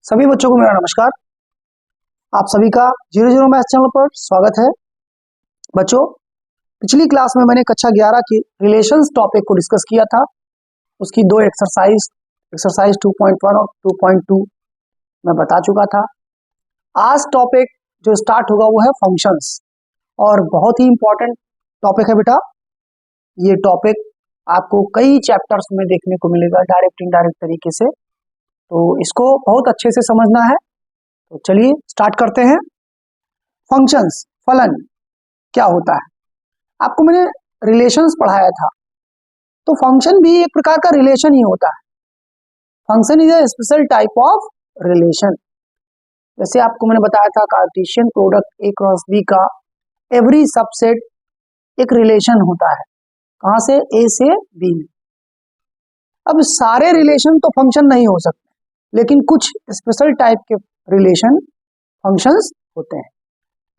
सभी बच्चों को मेरा नमस्कार। आप सभी का 00 मैथ्स चैनल पर स्वागत है। बच्चों, पिछली क्लास में मैंने कक्षा 11 की रिलेशंस टॉपिक को डिस्कस किया था। उसकी दो एक्सरसाइज 2.1 और 2.2 मैं बता चुका था। आज टॉपिक जो स्टार्ट होगा वो है फंक्शंस, और बहुत ही इंपॉर्टेंट टॉपिक है बेटा। ये टॉपिक आपको कई चैप्टर्स में देखने को मिलेगा डायरेक्ट इनडायरेक्ट तरीके से, तो इसको बहुत अच्छे से समझना है। तो चलिए स्टार्ट करते हैं। फंक्शंस, फलन क्या होता है, आपको मैंने रिलेशंस पढ़ाया था, तो फंक्शन भी एक प्रकार का रिलेशन ही होता है। Function is a special type of relation. जैसे आपको मैंने बताया था Cartesian product A cross B का एवरी सबसेट एक रिलेशन होता है। कहां से? ए से बी में। अब सारे रिलेशन तो फंक्शन नहीं हो सकते, लेकिन कुछ स्पेशल टाइप के रिलेशन फंक्शंस होते हैं।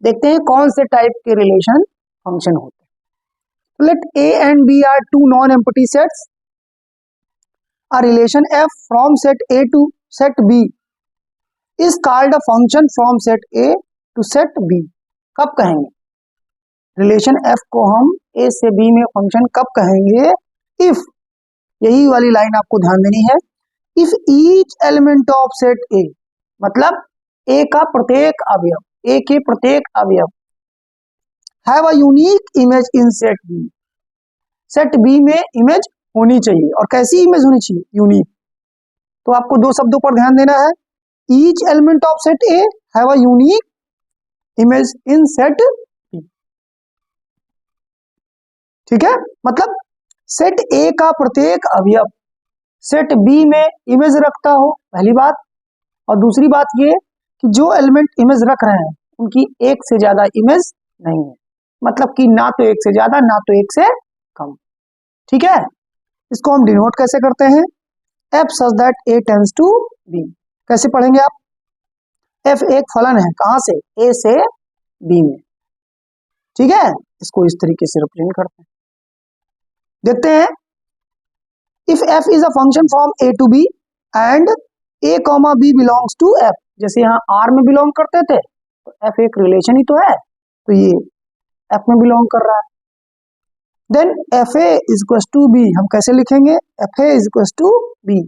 देखते हैं कौन से टाइप के रिलेशन फंक्शन होते हैं। Let A and B are two non empty sets. A relation F from set A to set B is called a function from set A to set B. कब कहेंगे relation F को हम ए से B में function? कब कहेंगे? If, यही वाली लाइन आपको ध्यान देनी है, if each element of set A, मतलब ए का प्रत्येक अवयव, ए के प्रत्येक अवयव have a unique image in set B. Set B में इमेज होनी चाहिए, और कैसी इमेज होनी चाहिए? यूनिक। तो आपको दो शब्दों पर ध्यान देना है, each element of set A have a unique image in set B. ठीक है, मतलब सेट ए का प्रत्येक अवयव सेट बी में इमेज रखता हो, पहली बात। और दूसरी बात ये कि जो एलिमेंट इमेज रख रहे हैं उनकी एक से ज्यादा इमेज नहीं है, मतलब कि ना तो एक से ज्यादा ना तो एक से कम। ठीक है, इसको हम डिनोट कैसे करते हैं? F such that A tends to B. कैसे पढ़ेंगे आप? एफ एक फलन है, कहां से? ए से बी में। ठीक है, इसको इस तरीके से रिप्रेजेंट करते हैं। देखते हैं, if F is a function from A to B and A comma B belongs to F. जैसे यहाँ आर में बिलोंग करते थे, तो एफ एक रिलेशन ही तो है, तो ये एफ में बिलोंग कर रहा है। Then F A is equal to B, हम कैसे लिखेंगे? F A is equal to B,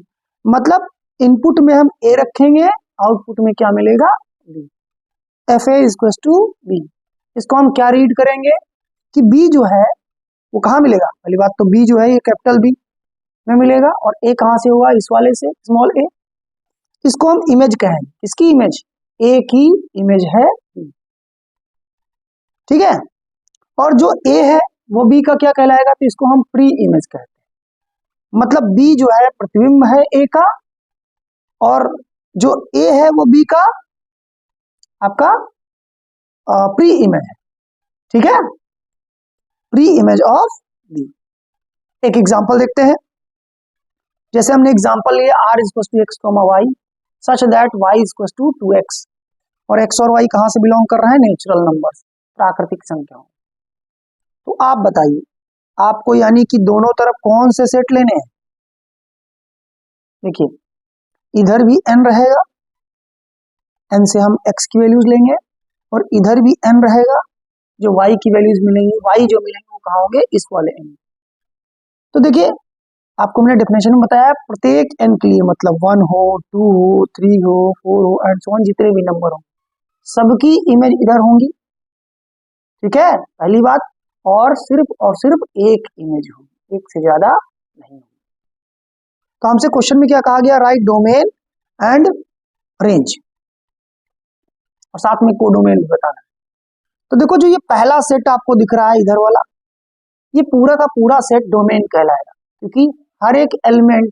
मतलब इनपुट में हम ए रखेंगे, आउटपुट में क्या मिलेगा? B. F A is equal to B. इसको हम क्या रीड करेंगे कि बी जो है वो कहाँ मिलेगा? पहली बात तो बी जो है ये कैपिटल बी में मिलेगा, और ए कहां से होगा? इस वाले से, स्मॉल ए। इसको हम इमेज कहेंगे। किसकी इमेज? ए की इमेज है बी। ठीक है, और जो ए है वो बी का क्या कहलाएगा? तो इसको हम प्री इमेज कहते हैं। मतलब बी जो है प्रतिबिंब है ए का, और जो ए है वो बी का आपका प्री इमेज है। ठीक है, प्री इमेज ऑफ बी। एक एग्जांपल देखते हैं। जैसे हमने एग्जांपल लिया R is equal to X comma Y such that Y is equal to 2x, और एक्स और वाई कहां से बिलोंग कर रहे हैं? नेचुरल नंबर, प्राकृतिक संख्याओं। तो आप बताइए, आपको यानी कि दोनों तरफ कौन से सेट लेने हैं? देखिए, इधर भी n रहेगा, n से हम x की वैल्यूज लेंगे, और इधर भी n रहेगा, जो y की वैल्यूज मिलेंगी, y जो मिलेंगे वो कहाँ होंगे? इस वाले n। तो देखिए, आपको मैंने डेफिनेशन में बताया प्रत्येक n के लिए, मतलब 1 हो, 2 हो, 3 हो, 4 हो एंड सो ऑन, जितने भी नंबर हो सबकी इमेज इधर होंगी। ठीक है, पहली बात। और सिर्फ एक इमेज होगी, एक से ज्यादा नहीं होगी। तो हमसे क्वेश्चन में क्या कहा गया? राइट डोमेन एंड रेंज, और साथ में कोडोमेन भी बताना है। तो देखो, जो ये पहला सेट आपको दिख रहा है इधर वाला, ये पूरा का पूरा सेट डोमेन कहलाएगा, क्योंकि हर एक एलिमेंट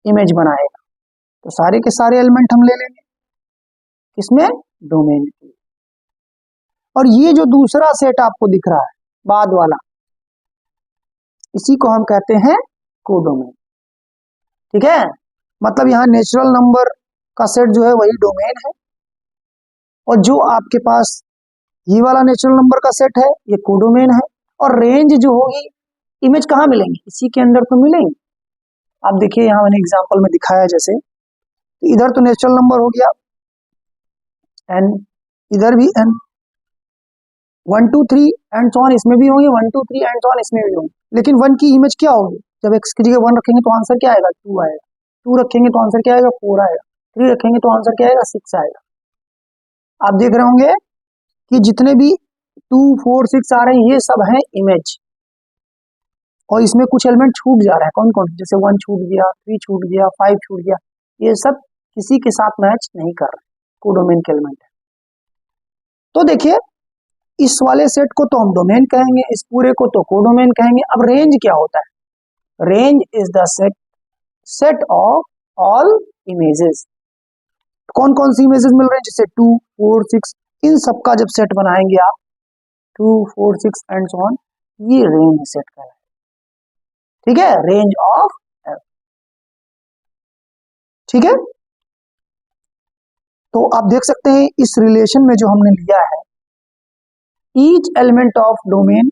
इमेज बनाएगा। तो सारे के सारे एलिमेंट हम ले लेंगे किसमें? डोमेन के। और ये जो दूसरा सेट आपको दिख रहा है बाद वाला, इसी को हम कहते हैं कोडोमेन। ठीक है, मतलब यहाँ नेचुरल नंबर का सेट जो है वही डोमेन है, और जो आपके पास ये वाला नेचुरल नंबर का सेट है ये कोडोमेन है। और रेंज जो होगी, इमेज कहाँ मिलेंगी? इसी के अंदर तो मिलेंगी। आप देखिए, यहाँ मैंने एग्जांपल में दिखाया, जैसे तो इधर तो नेचुरल नंबर हो गया n, इधर भी n, 1 2 3 एंड सो ऑन इसमें भी होंगे, 1 2 3 एंड सो ऑन इसमें भी होंगे। लेकिन 1 की इमेज क्या होगी? जब x की जगह 1 रखेंगे तो आंसर क्या आएगा? 2 आएगा। 2 रखेंगे तो आंसर क्या आएगा? 4 आएगा। 3 रखेंगे तो आंसर क्या आएगा? 6 आएगा। आप देख रहे होंगे कि जितने भी 2 4 6 आ रहे हैं ये सब हैं इमेज, और इसमें कुछ एलिमेंट छूट जा रहा है। कौन कौन? जैसे 1 छूट गया, 3 छूट गया, 5 छूट गया, ये सब किसी के साथ मैच नहीं कर रहे, कोडोमेन के एलिमेंट है। तो देखिए इस वाले सेट को तो हम डोमेन कहेंगे, इस पूरे को तो कोडोमेन कहेंगे। अब रेंज क्या होता है? Range is the set of all images. कौन कौन सी इमेजेस मिल रहे हैं? जैसे 2 4 6, इन सबका जब सेट बनाएंगे आप 2 4 6 एंड सो ऑन, ये रेंज सेट का है। ठीक है, रेंज ऑफ f। ठीक है, तो आप देख सकते हैं इस रिलेशन में जो हमने लिया है, ईच एलिमेंट ऑफ डोमेन,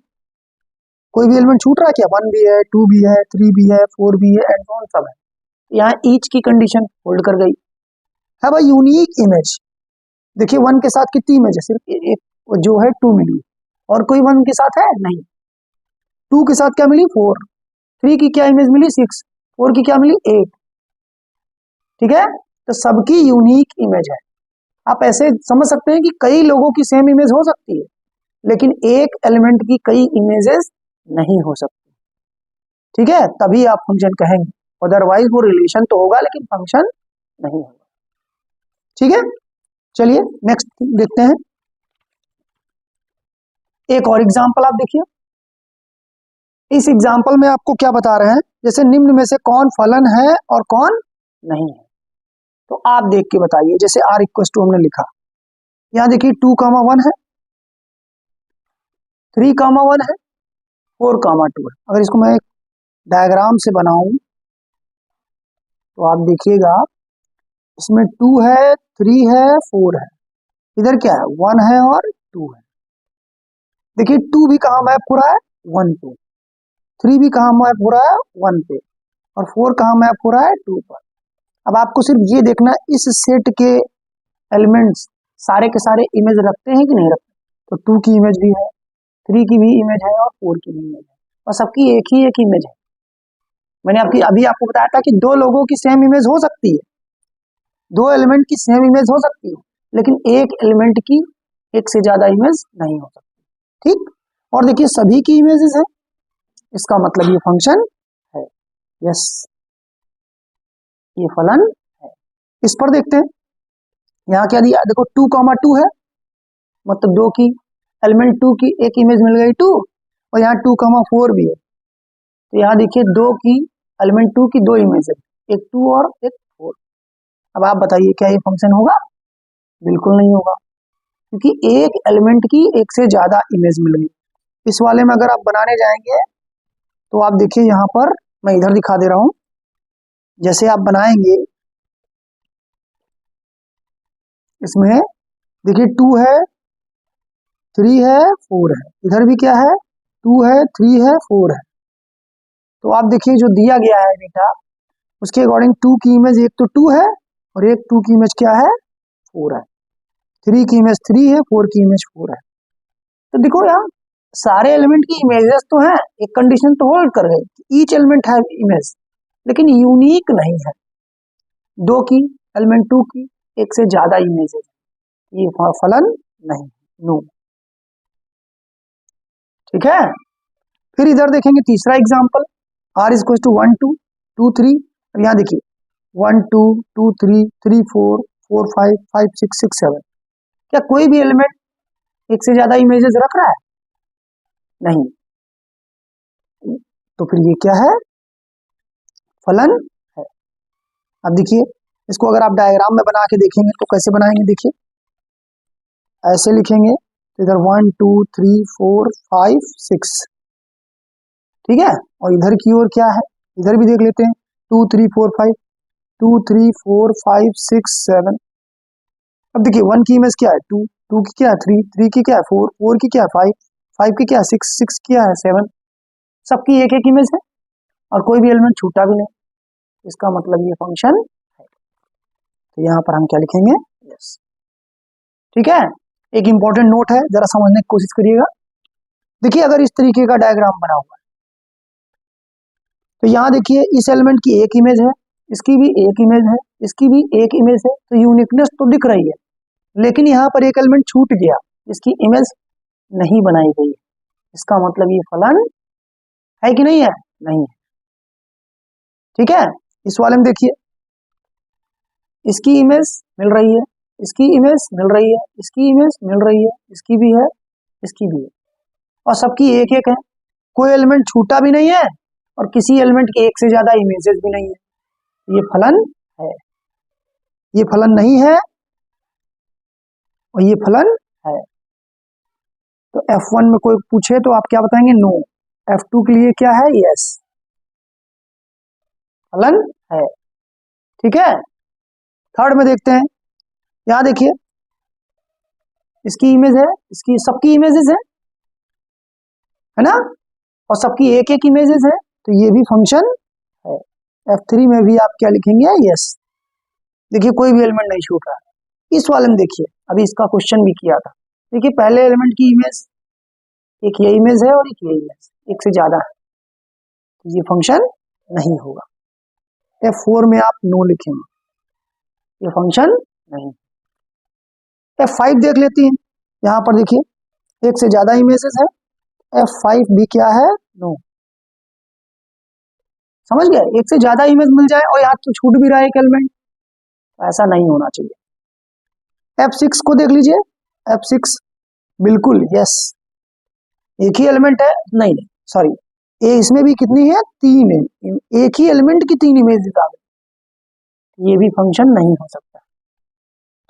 कोई भी एलिमेंट छूट रहा है क्या? 1 भी है, 2 भी है, 3 भी है, 4 भी है एंड ऑन सब है। यहाँ ईच की कंडीशन होल्ड कर गई है भाई। यूनिक इमेज, देखिए 1 के साथ कितनी इमेज है? सिर्फ एक जो है 2 मिली, और कोई 1 के साथ है नहीं। 2 के साथ क्या मिली? 4। 3 की क्या इमेज मिली? 6। 4 की क्या मिली? 8। ठीक है, तो सबकी यूनिक इमेज है। आप ऐसे समझ सकते हैं कि कई लोगों की सेम इमेज हो सकती है, लेकिन एक एलिमेंट की कई इमेजेस नहीं हो सकती। ठीक है, तभी आप फंक्शन कहेंगे, अदरवाइज वो रिलेशन तो होगा लेकिन फंक्शन नहीं होगा। ठीक है, चलिए नेक्स्ट देखते हैं। एक और एग्जांपल आप देखिए। इस एग्जांपल में आपको क्या बता रहे हैं? जैसे निम्न में से कौन फलन है और कौन नहीं है, तो आप देख के बताइए। जैसे r इक्वल टू हमने लिखा, यहाँ देखिए 2 1 है, 3 1 है, 4 2 है। अगर इसको मैं डायग्राम से बनाऊं तो आप देखिएगा इसमें 2 है, 3 है, 4 है, इधर क्या है? 1 है और 2 है। देखिए 2 भी कहाँ मैप हो रहा है? 1 पे। 3 भी कहाँ मैप हो रहा है? 1 पे। और 4 कहाँ मैप हो रहा है? 2 पर। अब आपको सिर्फ ये देखना इस सेट के एलिमेंट्स सारे के सारे इमेज रखते हैं कि नहीं रखते। तो 2 की इमेज भी है, 3 की भी इमेज है और 4 की भी इमेज है, और सबकी एक ही एक इमेज है। मैंने अभी आपको बताया था कि 2 लोगों की सेम इमेज हो सकती है, 2 एलिमेंट की सेम इमेज हो सकती है, लेकिन एक एलिमेंट की एक से ज्यादा इमेज नहीं हो सकती। ठीक, और देखिए सभी की इमेजेस है, इसका मतलब ये फंक्शन है। यस, ये फलन है। इस पर देखते हैं, यहाँ क्या दिया? देखो 2 2 है, मतलब 2 की एलिमेंट 2 की एक इमेज मिल गई 2, और यहाँ 2 4 भी है। तो यहाँ देखिए 2 की एलिमेंट 2 की 2 इमेज है, एक 2 और एक 4। अब आप बताइए क्या ये फंक्शन होगा? बिल्कुल नहीं होगा, क्योंकि एक एलिमेंट की एक से ज्यादा इमेज मिल गई। इस वाले में अगर आप बनाने जाएंगे तो आप देखिए यहाँ पर मैं इधर दिखा दे रहा हूं, जैसे आप बनाएंगे इसमें देखिए 2 है, 3 है, 4 है, इधर भी क्या है? 2 है, 3 है, 4 है। तो आप देखिए जो दिया गया है डेटा, उसके अकॉर्डिंग 2 की इमेज एक तो 2 है, और एक 2 की इमेज क्या है? 4 है। 3 की इमेज 3 है, 4 की इमेज 4 है। तो देखो यहाँ सारे एलिमेंट की इमेजेस तो हैं, एक कंडीशन तो होल्ड कर गई, ईच एलिमेंट है इमेज, लेकिन यूनिक नहीं है। 2 की एलिमेंट 2 की एक से ज्यादा इमेजेस, ये फलन नहीं, नो। ठीक है, फिर इधर देखेंगे तीसरा एग्जांपल, r इज टू 1 2 2 3। अब यहाँ देखिए 1 2 2 3 3 4 4 5 5 6 6 7, क्या कोई भी एलिमेंट एक से ज्यादा इमेजेस रख रहा है? नहीं, तो फिर ये क्या है? फलन है। अब देखिए इसको अगर आप डायग्राम में बना के देखेंगे तो कैसे बनाएंगे? देखिए ऐसे लिखेंगे, तो इधर 1 2 3 4 5 6, ठीक है, और इधर की ओर क्या है? इधर भी देख लेते हैं, 2 3 4 5 2 3 4 5 6 7। अब देखिए 1 की इमेज क्या है? 2, 2 की क्या है? 3, 3 की क्या है? 4, 4 की क्या है? 5, 5 की क्या है? 6, 6 की क्या है? 7। सबकी एक एक इमेज है और कोई भी एलिमेंट छूटा भी नहीं, इसका मतलब ये फंक्शन है। तो यहाँ पर हम क्या लिखेंगे, यस। ठीक है, एक इंपॉर्टेंट नोट है, जरा समझने की कोशिश करिएगा। देखिए अगर इस तरीके का डायग्राम बना हुआ है तो यहाँ देखिए इस एलिमेंट की एक इमेज है, इसकी भी एक इमेज है, इसकी भी एक इमेज है, तो यूनिकनेस तो दिख रही है, लेकिन यहाँ पर एक एलिमेंट छूट गया, इसकी इमेज नहीं बनाई गई है। इसका मतलब ये फलन है कि नहीं है, नहीं है। ठीक है, इस वाले में देखिए इसकी इमेज मिल रही है, इसकी इमेज मिल रही है, इसकी इमेज मिल रही है, इसकी भी है, इसकी भी है, और सबकी एक एक है, कोई एलिमेंट छूटा भी नहीं है और किसी एलिमेंट की एक से ज्यादा इमेजेस भी नहीं है। ये फलन है, ये फलन नहीं है और ये फलन है। तो F1 में कोई पूछे तो आप क्या बताएंगे, नो। F2 के लिए क्या है, यस, फलन है। ठीक है, थर्ड में देखते हैं, यहां देखिए इसकी इमेज है, इसकी सबकी इमेजेस है ना, और सबकी एक एक इमेजेस है, तो ये भी फंक्शन है। F3 में भी आप क्या लिखेंगे, यस। देखिए कोई भी एलिमेंट नहीं छूट रहा है। इस वाले में देखिए अभी इसका क्वेश्चन भी किया था, देखिए पहले एलिमेंट की इमेज, एक ये इमेज है और एक ये इमेज, एक से ज्यादा है, तो ये फंक्शन नहीं होगा। F4 में आप नो लिखेंगे, ये फंक्शन नहीं। F5 देख लेते हैं, यहां पर देखिए एक से ज्यादा इमेजेस है, F5 भी क्या है, नो। समझ गए, एक से ज्यादा इमेज मिल जाए और यहाँ तो छूट भी रहा है एक एलिमेंट, ऐसा नहीं होना चाहिए। F6 को देख लीजिए, F6 बिल्कुल यस, एक ही एलिमेंट है, नहीं नहीं सॉरी, इसमें भी कितनी है, तीन है, एक ही एलिमेंट की तीन इमेज दिखा दे, ये भी फंक्शन नहीं हो सकता।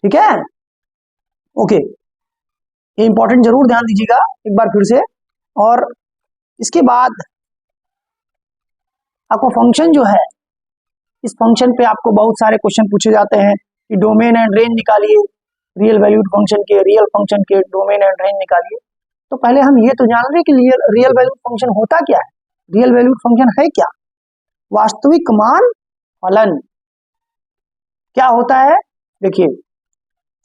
ठीक है, ओके, ये इंपॉर्टेंट जरूर ध्यान दीजिएगा एक बार फिर से। और इसके बाद आपको फंक्शन जो है, इस फंक्शन पे आपको बहुत सारे क्वेश्चन पूछे जाते हैं कि डोमेन एंड रेंज निकालिए, रियल वैल्यूड फंक्शन के, रियल फंक्शन के डोमेन एंड रेंज निकालिए। तो पहले हम ये तो जान रहे कि रियल वैल्यूड फंक्शन होता क्या है, रियल वैल्यूड फंक्शन है क्या, वास्तविक मान फलन क्या होता है। देखिए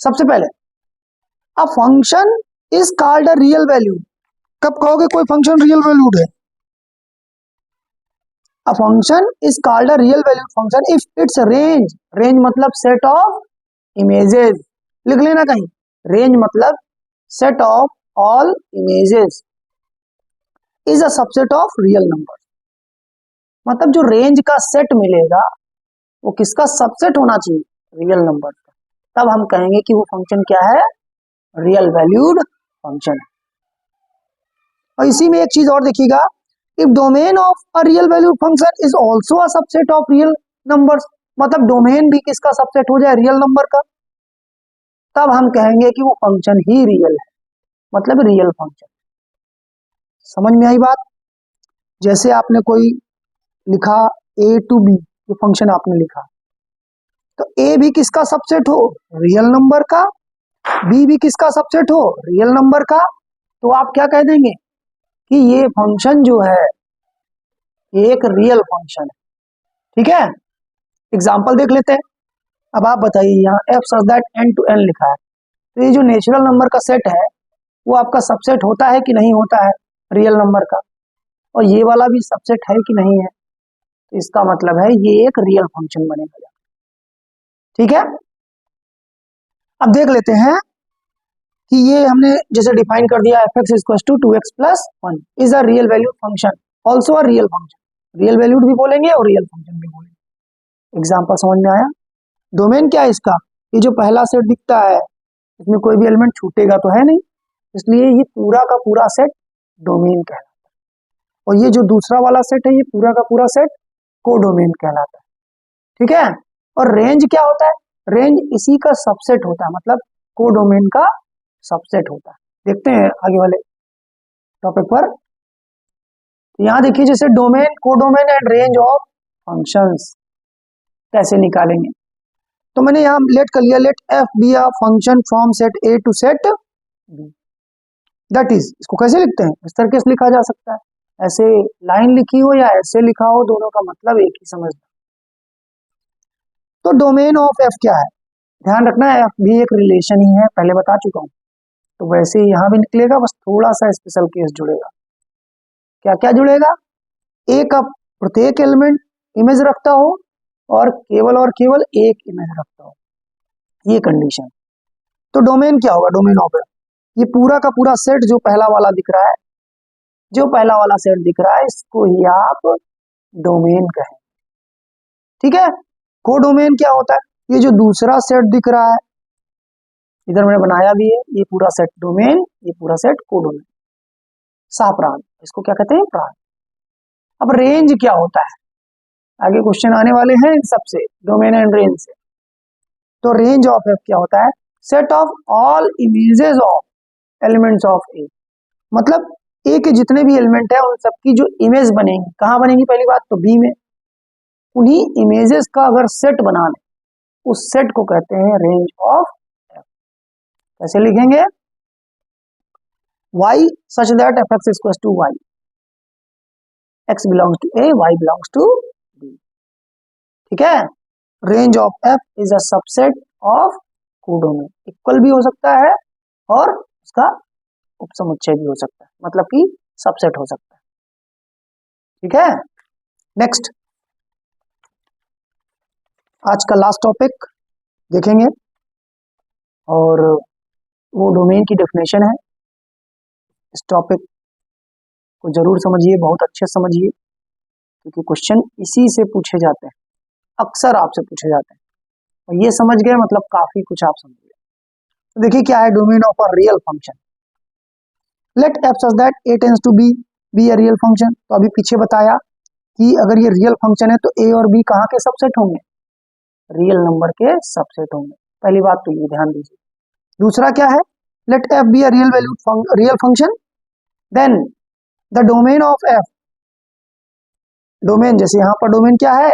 सबसे पहले a function is called a real valued, कब कहोगे कोई फंक्शन रियल वैल्यूड है, a function is called a real valued function if it's range, range मतलब सेट ऑफ इमेजेस, लिख लेना कहीं, रेंज मतलब set of all images is a subset of real number, मतलब जो रेंज का सेट मिलेगा वो किसका सबसेट होना चाहिए, रियल नंबर का, तब हम कहेंगे कि वो फंक्शन क्या है, रियल वैल्यूड फंक्शन है। और इसी में एक चीज और देखिएगा, if domain of a real valued function is also a subset of real numbers, मतलब डोमेन भी किसका सबसेट हो जाए, रियल नंबर का, तब हम कहेंगे कि वो फंक्शन ही रियल है, मतलब रियल फंक्शन। समझ में आई बात, जैसे आपने कोई लिखा a to b, ये फंक्शन आपने लिखा, तो a भी किसका सबसेट हो, रियल नंबर का, b भी किसका सबसेट हो, रियल नंबर का, तो आप क्या कह देंगे कि ये फंक्शन जो है ये एक रियल फंक्शन है। ठीक है, एग्जांपल देख लेते हैं। अब आप बताइए, यहाँ f such that n to n लिखा है, तो ये जो नेचुरल नंबर का सेट है वो आपका सबसेट होता है कि नहीं होता है, रियल नंबर का, और ये वाला भी सबसेट है कि नहीं है, तो इसका मतलब है ये एक रियल फंक्शन बनेगा। ठीक है, अब देख लेते हैं कि ये हमने जैसे डिफाइन कर दिया, f x equal to 2x plus 1 is a real valued function, also a real function, real valued भी बोलेंगे और रियल फंक्शन भी बोलेंगे। एग्जांपल समझ में आया। डोमेन क्या है इसका, ये जो पहला सेट दिखता है इसमें कोई भी एलिमेंट छूटेगा तो है नहीं, इसलिए ये पूरा का पूरा सेट डोमेन कहलाता है, और ये जो दूसरा वाला सेट है ये पूरा का पूरा सेट कोडोमेन कहलाता है। ठीक है, और रेंज क्या होता है, रेंज इसी का सबसेट होता है, मतलब कोडोमेन का सबसेट होता है। देखते हैं आगे वाले टॉपिक पर। यहां देखिए जैसे domain, codomain and range of functions कैसे निकालेंगे, तो मैंने यहां लेट कर लिया, let f be a function from set A to set B, that is, इसको कैसे लिखते हैं, इस तरीके से लिखा जा सकता है, ऐसे लाइन लिखी हो या ऐसे लिखा हो, दोनों का मतलब एक ही समझना। तो डोमेन ऑफ एफ क्या है, ध्यान रखना है एफ भी एक रिलेशन ही है, पहले बता चुका हूं। तो वैसे ही यहां भी निकलेगा, बस थोड़ा सा स्पेशल केस जुड़ेगा। क्या क्या जुड़ेगा? एक का प्रत्येक एलिमेंट इमेज रखता हो और केवल एक इमेज रखता हो, ये कंडीशन। तो डोमेन क्या होगा? डोमेन ऑफ एफ, ये पूरा का पूरा सेट जो पहला वाला दिख रहा है, जो पहला वाला सेट दिख रहा है, इसको ही आप डोमेन कहें। ठीक है। कोडोमेन क्या होता है? ये जो दूसरा सेट दिख रहा है, इधर मैंने बनाया भी है, ये पूरा सेट डोमेन, ये पूरा सेट कोडोमेन। साप्रान, इसको क्या कहते हैं? प्रान। अब रेंज क्या होता है? आगे क्वेश्चन आने वाले हैं इन सबसे, डोमेन एंड रेंज से। तो रेंज ऑफ एफ क्या होता है? Set of all images of elements of A, मतलब ए के जितने भी एलिमेंट है उन सबकी जो इमेज बनेंगी, कहाँ बनेंगी? पहली बात तो बी में, उन्हीं इमेजेस का अगर सेट बना ले, उस सेट को कहते हैं रेंज ऑफ एफ। कैसे लिखेंगे? y such that fx is equals to y, x belongs to a, y belongs to b। ठीक है। Range of f is a subset of codomain, equal भी हो सकता है और उसका उपसमुच्चय भी हो सकता है, मतलब कि सबसेट हो सकता है। ठीक है। नेक्स्ट, आज का लास्ट टॉपिक देखेंगे और वो डोमेन की डेफिनेशन है। इस टॉपिक को जरूर समझिए, बहुत अच्छे समझिए, क्योंकि क्वेश्चन इसी से पूछे जाते हैं, अक्सर आपसे पूछे जाते हैं, और ये समझ गए मतलब काफी कुछ आप समझ गए। तो देखिए क्या है domain of a real function. Let f such that A tends to B be a real function. तो अभी पीछे बताया कि अगर ये रियल फंक्शन है तो ए और बी कहाँ के सबसेट होंगे? रियल नंबर के सबसेट होंगे। पहली बात तो ये ध्यान दीजिए। दूसरा क्या है? Let f be a real valued real function, then the domain of f, domain जैसे यहाँ पर डोमेन क्या है?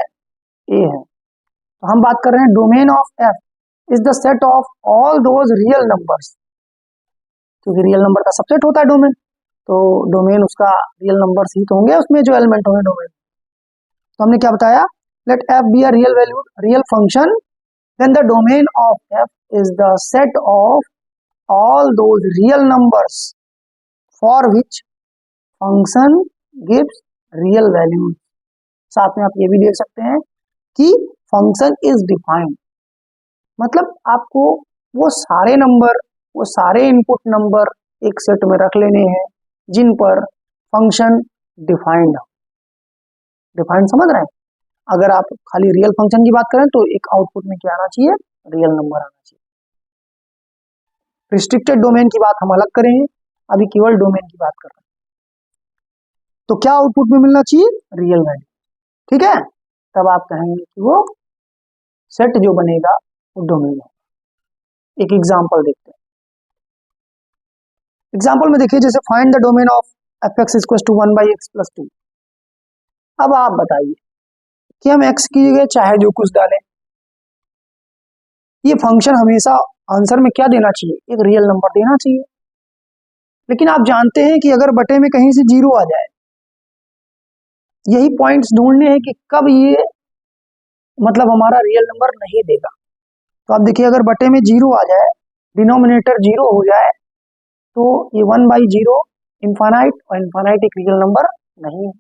ए है, तो हम बात कर रहे हैं domain of f is the set of all those real numbers, क्योंकि रियल नंबर का सबसेट होता है डोमेन, तो डोमेन उसका रियल नंबर्स ही तो होंगे, उसमें जो एलिमेंट होंगे डोमेन। तो हमने क्या बताया? Let f be a real valued real function, then the domain of f is the set of all those real numbers for which function gives real values. साथ में आप ये भी देख सकते हैं कि फंक्शन इज डिफाइंड, मतलब आपको वो सारे नंबर, वो सारे इनपुट नंबर एक सेट में रख लेने हैं जिन पर फंक्शन डिफाइंड हो। डिफाइंड समझ रहे हैं? अगर आप खाली रियल फंक्शन की बात करें तो एक आउटपुट में क्या आना चाहिए? रियल नंबर आना चाहिए। रिस्ट्रिक्टेड डोमेन की बात हम अलग करेंगे, अभी केवल डोमेन की बात कर रहे हैं। तो क्या आउटपुट में मिलना चाहिए? Real value. ठीक है, तब आप कहेंगे कि वो सेट जो बनेगा वो डोमेन है। एक एग्जांपल देखते हैं। एग्जांपल में देखिए, जैसे find the domain of f x is equal to 1/x+2। अब आप बताइए कि हम x की जगह चाहे जो कुछ डालें, ये फंक्शन हमेशा आंसर में क्या देना चाहिए? एक रियल नंबर देना चाहिए। लेकिन आप जानते हैं कि अगर बटे में कहीं से जीरो आ जाए, यही पॉइंट्स ढूंढने हैं कि कब ये मतलब हमारा रियल नंबर नहीं देगा। तो आप देखिए, अगर बटे में जीरो आ जाए, डिनोमिनेटर जीरो हो जाए, तो ये 1/0 इनफाइनाइट, और इनफाइनाइट एक रियल नंबर नहीं है।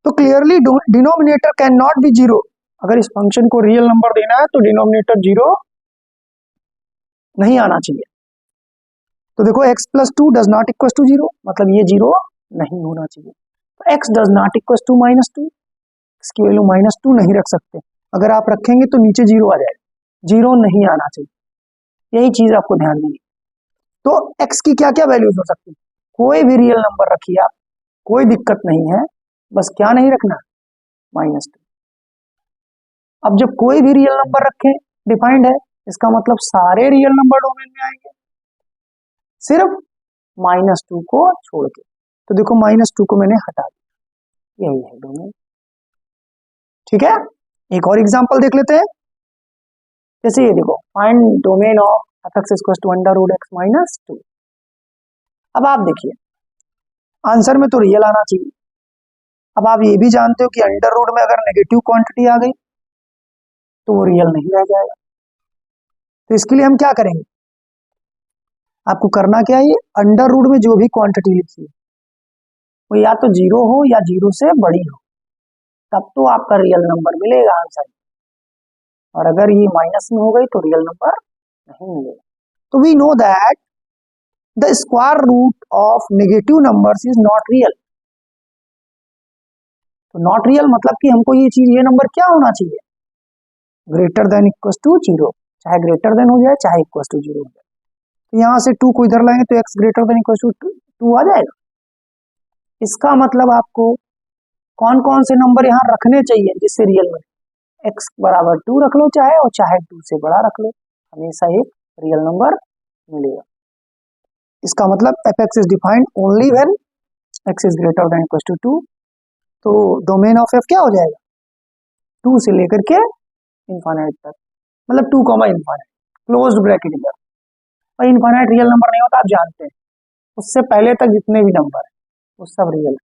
तो clearly denominator can not be zero. अगर इस फंक्शन को रियल नंबर देना है तो डिनोमिनेटर जीरो नहीं आना चाहिए। तो देखो x+2 does not equal to zero, मतलब ये जीरो नहीं होना चाहिए। तो x does not equal to -2, इसकी वैल्यू -2 नहीं रख सकते। अगर आप रखेंगे तो नीचे जीरो आ जाएगा, जीरो नहीं आना चाहिए। यही चीज आपको ध्यान देनी। तो x की क्या क्या वैल्यूज हो सकती है? कोई भी रियल नंबर रखिए आप, कोई दिक्कत नहीं है, बस क्या नहीं रखना? -2। अब जब कोई भी रियल नंबर रखें, डिफाइंड है, इसका मतलब सारे रियल नंबर डोमेन में आएंगे, सिर्फ -2 को छोड़ के। तो देखो -2 को मैंने हटा दिया, यही है डोमेन। ठीक है, एक और एग्जांपल देख लेते हैं। जैसे ये देखो, find domain of f(x = (x-2)। अब आप देखिए, आंसर में तो रियल आना चाहिए। अब आप ये भी जानते हो कि अंडर रूट में अगर नेगेटिव क्वांटिटी आ गई तो वो रियल नहीं रह जाएगा। तो इसके लिए हम क्या करेंगे, आपको करना क्या है, अंडर रूट में जो भी क्वांटिटी लिखी है वो या तो जीरो हो या जीरो से बड़ी हो, तब तो आपका रियल नंबर मिलेगा आंसर। और अगर ये माइनस में हो गई तो रियल नंबर नहीं मिलेगा। तो we know that the square root of negative numbers is not real. तो नॉट रियल मतलब कि हमको ये चीज, ये नंबर क्या होना चाहिए, greater than equal to zero, चाहे ग्रेटर देन हो जाए चाहे इक्वल टू जीरो हो जाए। तो यहाँ से 2 को इधर लाएंगे तो x greater than equal to 2 आ जाएगा। इसका मतलब आपको कौन कौन से नंबर यहाँ रखने चाहिए जिससे रियल में, x बराबर 2 रख लो चाहे, और चाहे 2 से बड़ा रख लो, हमेशा एक रियल नंबर मिलेगा। इसका मतलब f(x) is defined only when x is greater than equal to 2। तो डोमेन ऑफ f क्या हो जाएगा, 2 से लेकर के इनफाइनाइट तक, मतलब 2 कॉमा इनफाइनाइट, क्लोज्ड ब्रैकेट इधर। और इनफाइनाइट रियल नंबर नहीं होता, आप जानते हैं, उससे पहले तक जितने भी नंबर है वो सब रियल है।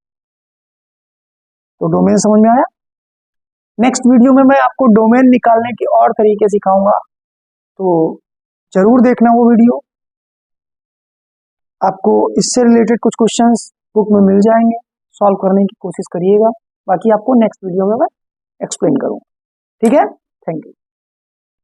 तो डोमेन समझ में आया। नेक्स्ट वीडियो में मैं आपको डोमेन निकालने के और तरीके सिखाऊंगा, तो जरूर देखना वो वीडियो। आपको इससे रिलेटेड कुछ क्वेश्चंस बुक में मिल जाएंगे, सॉल्व करने की कोशिश करिएगा। बाकी आपको नेक्स्ट वीडियो में मैं एक्सप्लेन करूंगा। ठीक है, थैंक यू।